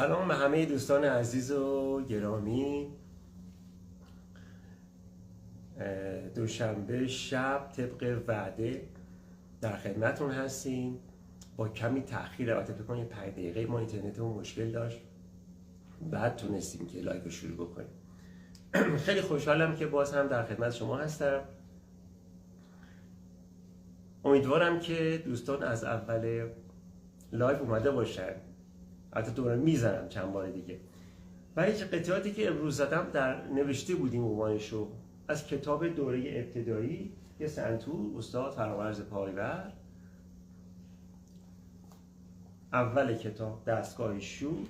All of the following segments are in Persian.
سلام به همه دوستان عزیز و گرامی. دوشنبه شب طبق وعده در خدمتون هستیم با کمی تأخیر. البته فکر کنم 5 دقیقه ما اینترنتمون مشکل داشت، بعد تونستیم که لایو شروع بکنیم. خیلی خوشحالم که باز هم در خدمت شما هستم. امیدوارم که دوستان از اول لایو اومده باشن. حتی دوباره میزنم چند بار دیگه. و هیچ قطعاتی که امروز زدم در نوشته بودیم عنوانشو از کتاب دوره ابتدایی یه سنتور استاد فرامرز پایور، اول کتاب دستگاه شور،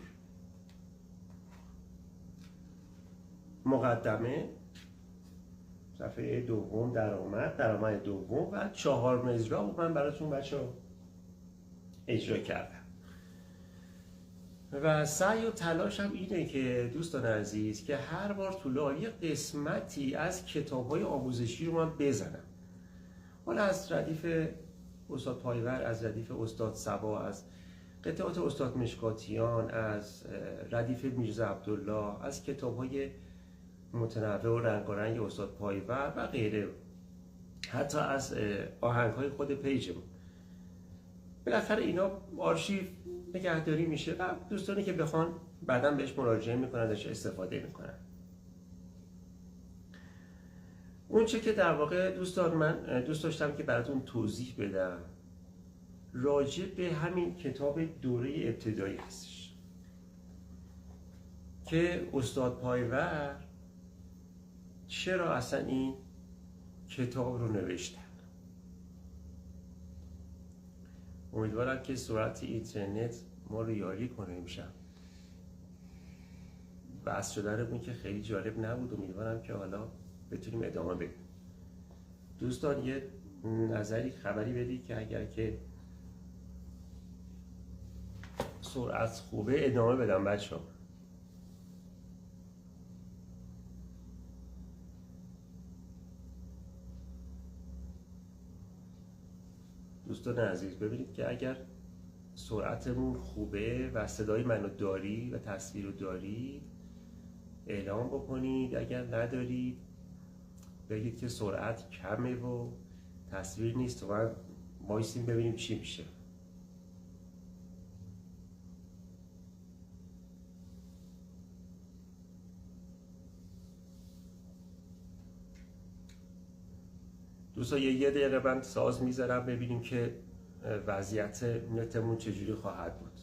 مقدمه، صفحه دوم درآمد دوم و 4 اجرا رو من براتون بچه‌ها اجرا کردم. و سعی و تلاشم اینه که دوستان عزیز که هر بار تو لایو قسمتی از کتاب‌های آموزشی رو من بزنم، حالا از ردیف استاد پایور، از ردیف استاد صبا، از قطعات استاد مشکاتیان، از ردیف میرزا عبدالله، از کتاب‌های متنوع و رنگارنگ استاد پایور و غیره، حتی از آهنگ‌های خود پیجمون. بالاخره اینا آرشیو نگهداری میشه و دوستانی که بخوان بعداً بهش مراجعه میکنن، ازش استفاده میکنن. اون چه که در واقع دوستان من دوست داشتم که براتون توضیح بدم راجع به همین کتاب دوره ابتدایی هستش که استاد پایور چرا اصلا این کتاب رو نوشتن. امیدوارم که سرعت اینترنت ما رو یاری کنه. امشب بحث شدنمون که خیلی جالب نبود، امیدوارم که حالا بتونیم ادامه بدیم. دوستان یه نظری خبری بدید که اگر که سرعت خوبه ادامه بدم بچه ها. دوستان عزیز ببینید که اگر سرعتمون خوبه و صدای منو دارید و تصویر رو دارید اعلام بکنید، اگر ندارید بگید که سرعت کمه و تصویر نیست و من وایسیم ببینیم چی میشه. دوستان یه دقیقه من ساز میذارم ببینیم که وضعیت نتمون چجوری خواهد بود.